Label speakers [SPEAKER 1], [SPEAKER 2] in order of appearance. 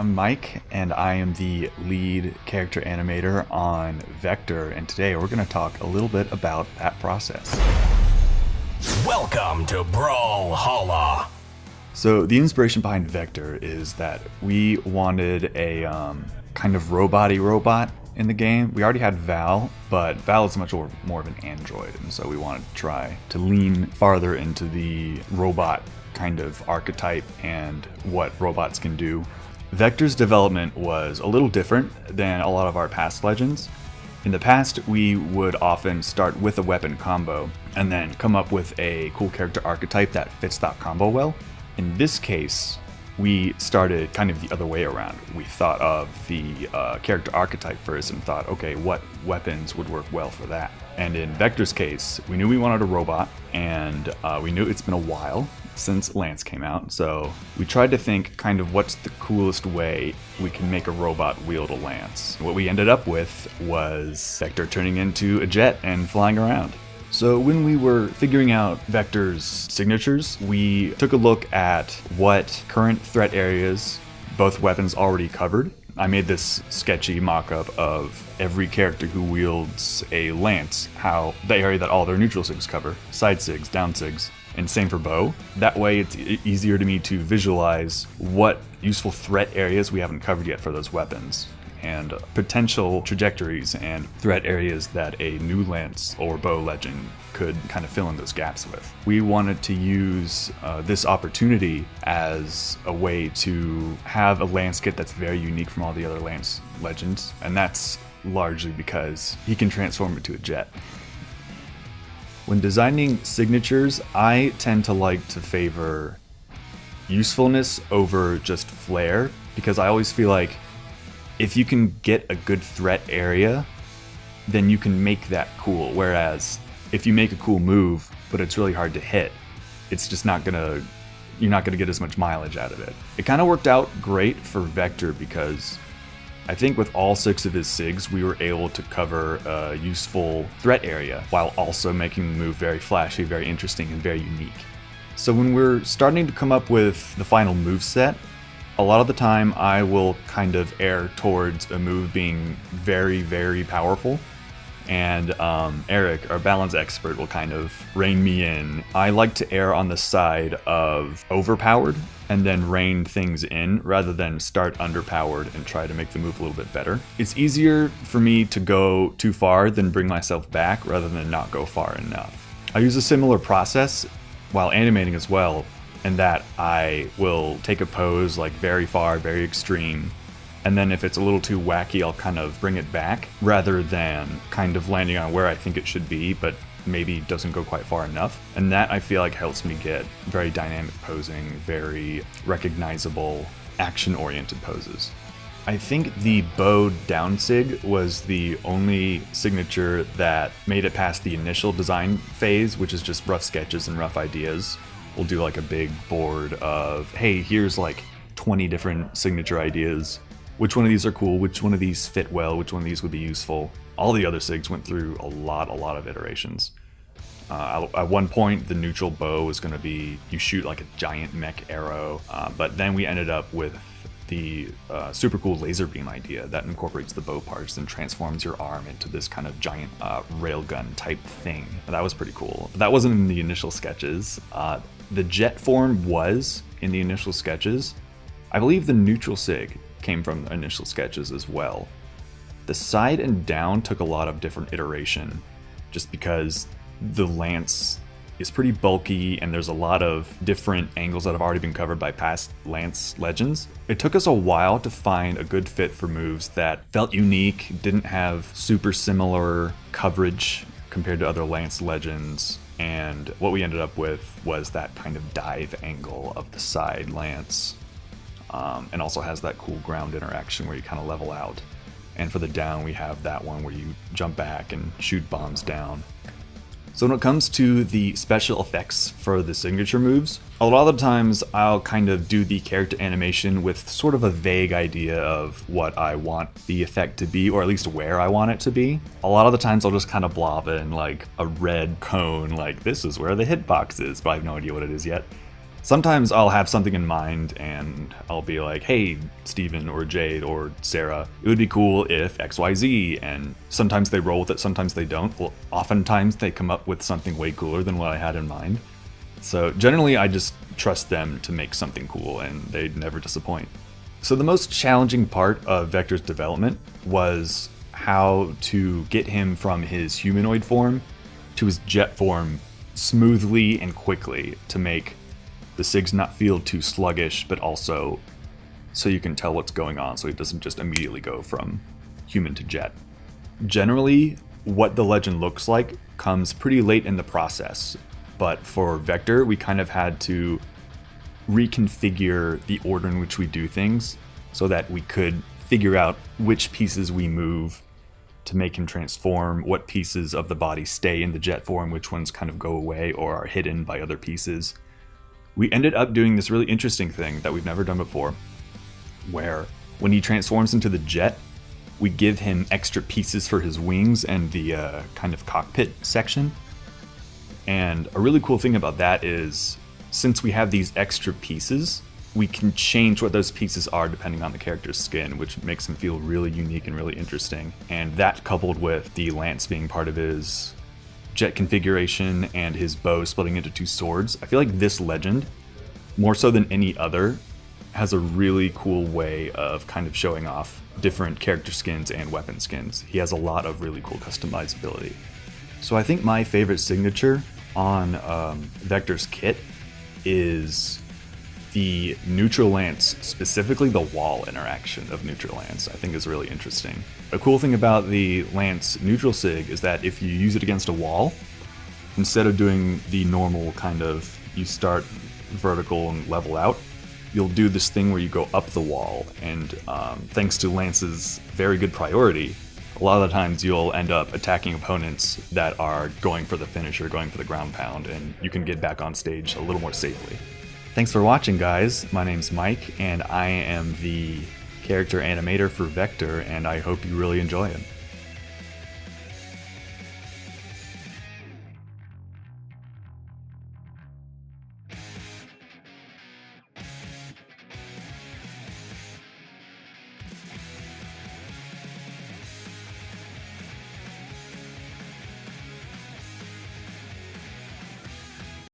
[SPEAKER 1] I'm Mike, and I am the lead character animator on Vector, and today we're going to talk a little bit about that process.
[SPEAKER 2] Welcome to Brawlhalla.
[SPEAKER 1] So the inspiration behind Vector is that we wanted a kind of robot-y robot in the game. We already had Val, but Val is much more of an android, and so we wanted to try to lean farther into the robot kind of archetype and what robots can do. Vector's development was a little different than a lot of our past legends. In the past, we would often start with a weapon combo and then come up with a cool character archetype that fits that combo well. In this case, we started kind of the other way around. We thought of the character archetype first and thought, okay, what weapons would work well for that? And in Vector's case, we knew we wanted a robot, and we knew it's been a while since Lance came out, so we tried to think kind of what's the coolest way we can make a robot wield a lance. What we ended up with was Vector turning into a jet and flying around. So when we were figuring out Vector's signatures, we took a look at what current threat areas both weapons already covered. I made this sketchy mock-up of every character who wields a lance, how the area that all their neutral sigs cover, side sigs, down sigs, and same for bow. That way it's easier to me to visualize what useful threat areas we haven't covered yet for those weapons, and potential trajectories and threat areas that a new lance or bow legend could kind of fill in those gaps with. We wanted to use this opportunity as a way to have a lance kit that's very unique from all the other lance legends, and that's largely because he can transform into a jet. When designing signatures, I tend to like to favor usefulness over just flair, because I always feel like if you can get a good threat area, then you can make that cool. Whereas if you make a cool move, but it's really hard to hit, it's just you're not gonna get as much mileage out of it. It kind of worked out great for Vector because I think with all 6 of his SIGs, we were able to cover a useful threat area while also making the move very flashy, very interesting, and very unique. So when we're starting to come up with the final move set, a lot of the time I will kind of err towards a move being very, very powerful. And Eric, our balance expert, will kind of rein me in. I like to err on the side of overpowered and then rein things in rather than start underpowered and try to make the move a little bit better. It's easier for me to go too far than bring myself back rather than not go far enough. I use a similar process while animating as well, in that I will take a pose like very far, very extreme, and then if it's a little too wacky, I'll kind of bring it back rather than kind of landing on where I think it should be, but maybe doesn't go quite far enough. And that I feel like helps me get very dynamic posing, very recognizable, action-oriented poses. I think the bow down sig was the only signature that made it past the initial design phase, which is just rough sketches and rough ideas. We'll do like a big board of, hey, here's like 20 different signature ideas. Which one of these are cool? Which one of these fit well? Which one of these would be useful? All the other SIGs went through a lot of iterations. At one point, the neutral bow was going to be, you shoot like a giant mech arrow, but then we ended up with the super cool laser beam idea that incorporates the bow parts and transforms your arm into this kind of giant railgun type thing. That was pretty cool. That wasn't in the initial sketches. The jet form was in the initial sketches. I believe the neutral SIG came from the initial sketches as well. The side and down took a lot of different iteration just because the lance is pretty bulky and there's a lot of different angles that have already been covered by past lance legends. It took us a while to find a good fit for moves that felt unique, didn't have super similar coverage compared to other lance legends, and what we ended up with was that kind of dive angle of the side lance. And also has that cool ground interaction where you kind of level out. And for the down, we have that one where you jump back and shoot bombs down. So when it comes to the special effects for the signature moves, a lot of the times I'll kind of do the character animation with sort of a vague idea of what I want the effect to be, or at least where I want it to be. A lot of the times I'll just kind of blob in like a red cone, like this is where the hitbox is, but I have no idea what it is yet. Sometimes I'll have something in mind and I'll be like, hey, Steven or Jade or Sarah, it would be cool if XYZ, and sometimes they roll with it, sometimes they don't. Well, oftentimes they come up with something way cooler than what I had in mind. So generally I just trust them to make something cool and they never disappoint. So the most challenging part of Vector's development was how to get him from his humanoid form to his jet form smoothly and quickly to make the SIGs not feel too sluggish, but also so you can tell what's going on, so he doesn't just immediately go from human to jet. Generally, what the legend looks like comes pretty late in the process, but for Vector, we kind of had to reconfigure the order in which we do things so that we could figure out which pieces we move to make him transform, what pieces of the body stay in the jet form, which ones kind of go away or are hidden by other pieces. We ended up doing this really interesting thing that we've never done before, where when he transforms into the jet, we give him extra pieces for his wings and the kind of cockpit section. And a really cool thing about that is, since we have these extra pieces, we can change what those pieces are depending on the character's skin, which makes him feel really unique and really interesting. And that, coupled with the lance being part of his jet configuration and his bow splitting into two swords, I feel like this legend, more so than any other, has a really cool way of kind of showing off different character skins and weapon skins. He has a lot of really cool customizability. So I think my favorite signature on Vector's kit is the neutral lance, specifically the wall interaction of neutral lance. I think is really interesting. A cool thing about the lance neutral sig is that if you use it against a wall, instead of doing the normal kind of you start vertical and level out, you'll do this thing where you go up the wall, and thanks to Lance's very good priority, a lot of the times you'll end up attacking opponents that are going for the finisher, going for the ground pound, and you can get back on stage a little more safely. Thanks for watching, guys. My name's Mike, and I am the character animator for Vector, and I hope you really enjoy it.